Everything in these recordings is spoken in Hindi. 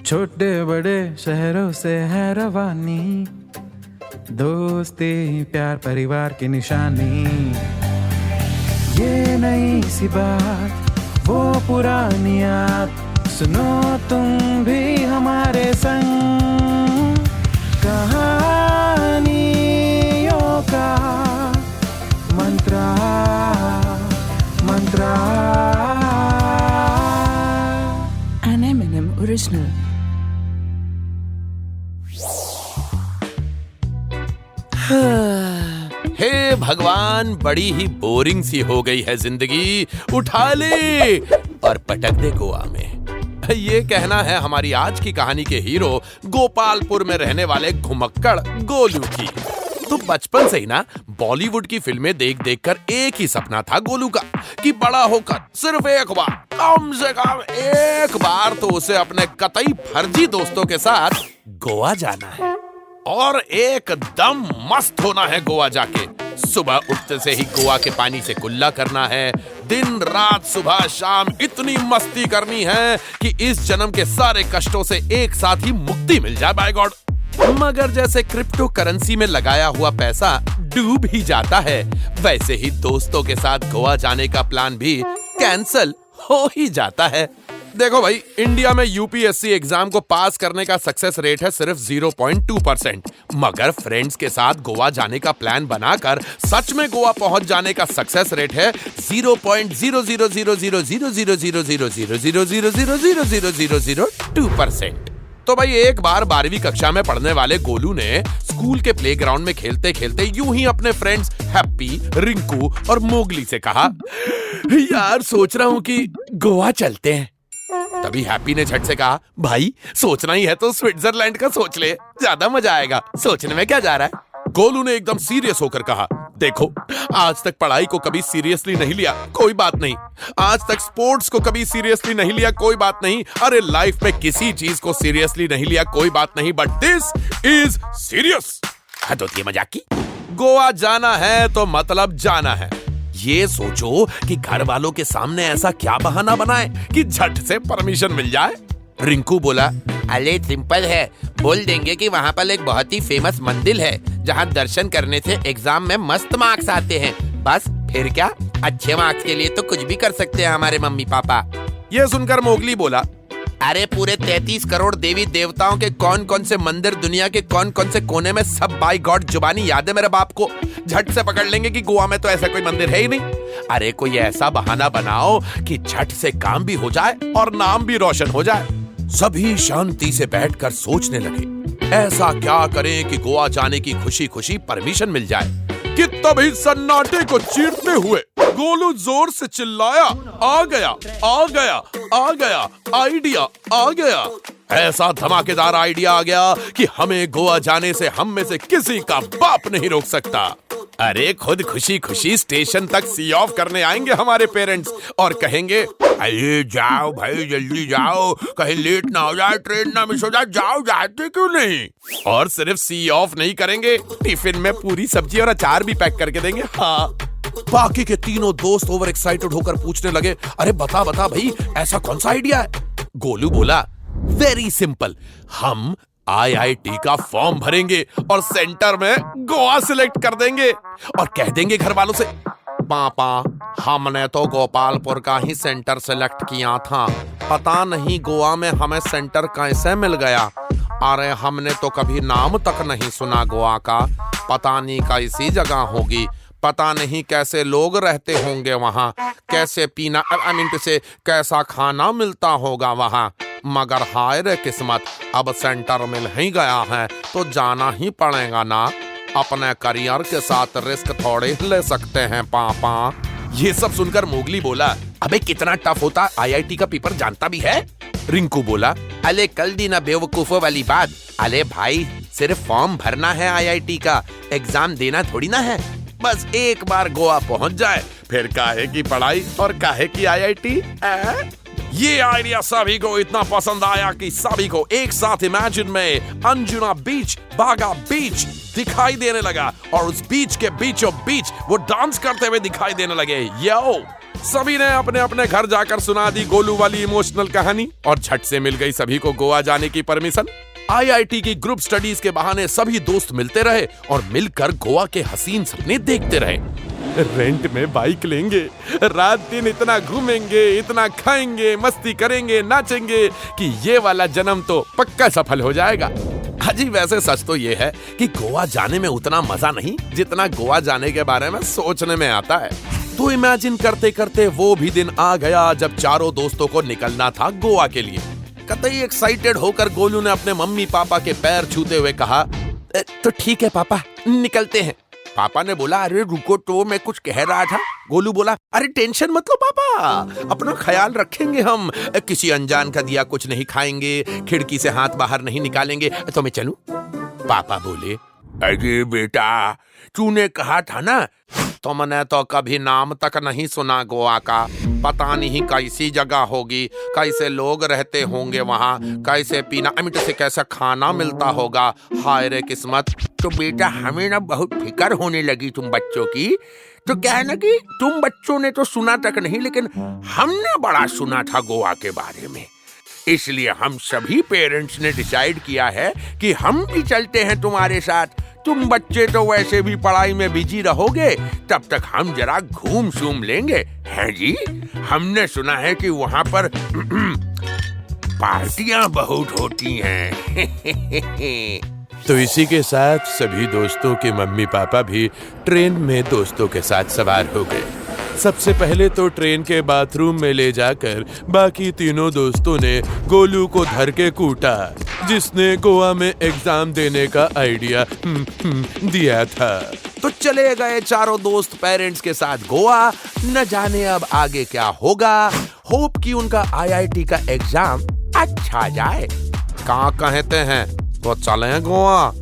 छोटे बड़े शहरों से है रवानी, दोस्ती प्यार परिवार की निशानी। ये नई सी बात वो पुरानी याद, सुनो तुम भी हमारे संग। कहानियों का मंत्रा मंत्रा An Eminem original. हे भगवान, बड़ी ही बोरिंग सी हो गई है जिंदगी, उठा ले और पटक दे गोवा में। ये कहना है हमारी आज की कहानी के हीरो गोपालपुर में रहने वाले घुमक्कड़ गोलू की। तो बचपन से ही ना बॉलीवुड की फिल्में देख देख कर एक ही सपना था गोलू का कि बड़ा होकर सिर्फ एक बार, कम से कम एक बार तो उसे अपने कतई फर्जी दोस्तों के साथ गोवा जाना है और एकदम मस्त होना है गोवा जाके। सुबह उठते से ही गोवा के पानी से कुल्ला करना है, दिन रात सुबह शाम इतनी मस्ती करनी है कि इस जन्म के सारे कष्टों से एक साथ ही मुक्ति मिल जाए, बाय गॉड। मगर जैसे क्रिप्टो करेंसी में लगाया हुआ पैसा डूब ही जाता है, वैसे ही दोस्तों के साथ गोवा जाने का प्लान भी कैंसल हो ही जाता है। देखो भाई, इंडिया में यूपीएससी एग्जाम को पास करने का सक्सेस रेट है सिर्फ 0.2%, मगर फ्रेंड्स के साथ गोवा जाने का प्लान बनाकर सच में गोवा पहुंच जाने का सक्सेस रेट है 0.000000000000002%। तो भाई एक बार 12वीं कक्षा में पढ़ने वाले गोलू ने स्कूल के प्लेग्राउंड में खेलते खेलते यूं ही अपने फ्रेंड्स हैप्पी, रिंकू और मोगली से कहा, यार सोच रहा हूं कि गोवा चलते हैं। तभी हैप्पी ने झट से कहा, भाई सोचना ही है तो स्विट्जरलैंड का सोच ले, ज्यादा मजा आएगा, सोचने में क्या जा रहा है। गोलू ने एकदम सीरियस होकर कहा, देखो आज तक पढ़ाई को कभी सीरियसली नहीं लिया, कोई बात नहीं। आज तक स्पोर्ट्स को कभी सीरियसली नहीं लिया, कोई बात नहीं। अरे लाइफ में किसी चीज को सीरियसली नहीं लिया, कोई बात नहीं, बट दिस इज सीरियस। हद होती है मजाक की। गोवा जाना है तो मतलब जाना है। ये सोचो कि घर वालों के सामने ऐसा क्या बहाना बनाए कि झट से परमिशन मिल जाए। रिंकू बोला, अरे सिंपल है, बोल देंगे कि वहाँ पर एक बहुत ही फेमस मंदिर है जहाँ दर्शन करने से एग्जाम में मस्त मार्क्स आते हैं। बस फिर क्या, अच्छे मार्क्स के लिए तो कुछ भी कर सकते हैं हमारे मम्मी पापा। ये सुनकर मोगली बोला, अरे पूरे 33 करोड़ देवी देवताओं के कौन कौन से मंदिर दुनिया के कौन कौन से कोने में सब बाय गॉड जुबानी याद है मेरे बाप को, झट से पकड़ लेंगे कि गोवा में तो ऐसा कोई मंदिर है ही नहीं। अरे कोई ऐसा बहाना बनाओ कि झट से काम भी हो जाए और नाम भी रोशन हो जाए। सभी शांति से बैठकर सोचने लगे, ऐसा क्या करें कि गोवा जाने की खुशी खुशी परमिशन मिल जाए कि तभी सन्नाटे को चीरते हुए गोलू जोर से चिल्लाया, आ गया आ गया आ गया, आइडिया आ गया। ऐसा धमाकेदार आइडिया आ गया कि हमें गोवा जाने से हम में से किसी का बाप नहीं रोक सकता। अरे खुद खुशी खुशी स्टेशन तक सी ऑफ करने आएंगे हमारे पेरेंट्स और कहेंगे, अरे जाओ भाई जल्दी जाओ, कहीं लेट ना हो जाए, ट्रेन ना मिस हो जाए, जाओ, जाते क्यों नहीं। और सिर्फ सी ऑफ नहीं करेंगे, टिफिन में पूरी सब्जी और अचार भी पैक करके देंगे। हाँ, बाकी के तीनों दोस्त ओवर एक्साइटेड होकर पूछने लगे, अरे बता बता भाई ऐसा कौन सा आइडिया है। गोलू बोला, वेरी सिंपल, हम IIT का फॉर्म भरेंगे और सेंटर में गोवा सिलेक्ट कर देंगे और कह देंगे घर वालों से, पापा हमने तो गोपालपुर का ही सेंटर सिलेक्ट किया था, पता नहीं गोवा में हमें सेंटर कैसे मिल गया। अरे हमने तो कभी नाम तक नहीं सुना गोवा का, पता नहीं कैसी जगह होगी, पता नहीं कैसे लोग रहते होंगे वहाँ, कैसे पीना से कैसा खाना मिलता होगा वहाँ। मगर हाय रे किस्मत, अब सेंटर मिल ही गया है तो जाना ही पड़ेगा ना, अपने करियर के साथ रिस्क थोड़े ले सकते हैं पापा। ये सब सुनकर मोगली बोला, अबे कितना टफ होता IIT का पेपर जानता भी है। रिंकू बोला, अले कल दी ना बेवकूफों वाली बात, अले भाई सिर्फ फॉर्म भरना है IIT का, एग्जाम देना थोड़ी ना है। बस एक बार गोवा पहुंच जाए फिर काहे की पढ़ाई और काहे की IIT। ये आइडिया सभी को इतना पसंद आया कि सभी को एक साथ इमेजिन में अंजुना बीच, बागा बीच दिखाई देने लगा और उस बीच के बीचों बीच वो डांस करते हुए दिखाई देने लगे। यो सभी ने अपने अपने घर जाकर सुना दी गोलू वाली इमोशनल कहानी और झट से मिल गई सभी को गोवा जाने की परमिशन। आईआईटी की ग्रुप स्टडीज के बहाने सभी दोस्त मिलते रहे और मिलकर गोवा के हसीन सपने देखते रहे। रेंट में बाइक लेंगे, रात दिन इतना घूमेंगे, इतना खाएंगे, मस्ती करेंगे, नाचेंगे कि ये वाला जन्म तो पक्का सफल हो जाएगा। हाजी वैसे सच तो ये है कि गोवा जाने में उतना मजा नहीं जितना गोवा जाने के बारे में सोचने में आता है। तो इमेजिन करते करते वो भी दिन आ गया जब चारों दोस्तों को निकलना था गोवा के लिए। कतई एक्साइटेड होकर गोलू ने अपने मम्मी पापा के पैर छूते हुए कहा, तो ठीक है पापा, निकलते हैं। पापा ने बोला, अरे रुको तो मैं कुछ कह रहा था। गोलू बोला, अरे टेंशन मत लो पापा, अपना ख्याल रखेंगे हम, किसी अनजान का दिया कुछ नहीं खाएंगे, खिड़की से हाथ बाहर नहीं निकालेंगे, तो मैं चलूं? पापा बोले, अरे बेटा तूने कहा था ना, तुमने तो कभी नाम तक नहीं सुना गोवा का, पता नहीं कैसी जगह होगी, कैसे लोग रहते होंगे वहाँ, कैसे पीना से कैसा खाना मिलता होगा, हाय रे किस्मत। तो बेटा हमें ना बहुत फिक्र होने लगी तुम बच्चों की। तो क्या है ना कि तुम बच्चों ने तो सुना तक नहीं, लेकिन हमने बड़ा सुना था गोवा के बारे में। इसलिए हम सभी पेरेंट्स ने डिसाइड किया है कि हम भी चलते हैं तुम्हारे साथ। तुम बच्चे तो वैसे भी पढ़ाई में बिजी रहोगे, तब तक हम जरा घूम शूम लेंगे, हैं जी? हमने सुना है कि वहाँ पर पार्टियां बहुत होती हैं। तो इसी के साथ सभी दोस्तों के मम्मी पापा भी ट्रेन में दोस्तों के साथ सवार हो गए। सबसे पहले तो ट्रेन के बाथरूम में ले जाकर बाकी तीनों दोस्तों ने गोलू को धर के कूटा, जिसने गोवा में एग्जाम देने का आइडिया दिया था। तो चले गए चारों दोस्त पेरेंट्स के साथ गोवा। न जाने अब आगे क्या होगा। होप कि उनका आईआईटी का एग्जाम अच्छा जाए। कहाँ कहते हैं तो चले गोवा।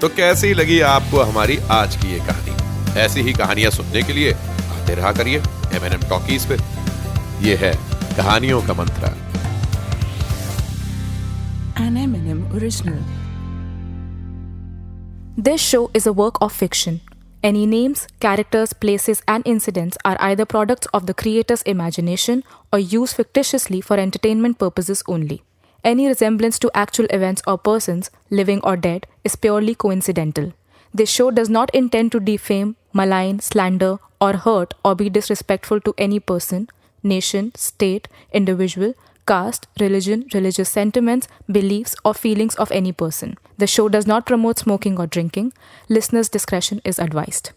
तो कैसी लगी आपको हमारी आज की ये कहानी? ऐसी ही कहानियां सुनने के लिए आते रहा करिए M&M टॉकीज पे। ये है कहानियों का मंत्रा। An M&M original. This show is a work of fiction. Any names, characters, places, and incidents are either products of the creator's imagination or used fictitiously for entertainment purposes only. Any resemblance to actual events or persons, living or dead, is purely coincidental. This show does not intend to defame, malign, slander, or hurt or be disrespectful to any person, nation, state, individual, caste, religion, religious sentiments, beliefs, or feelings of any person. The show does not promote smoking or drinking. Listeners' discretion is advised.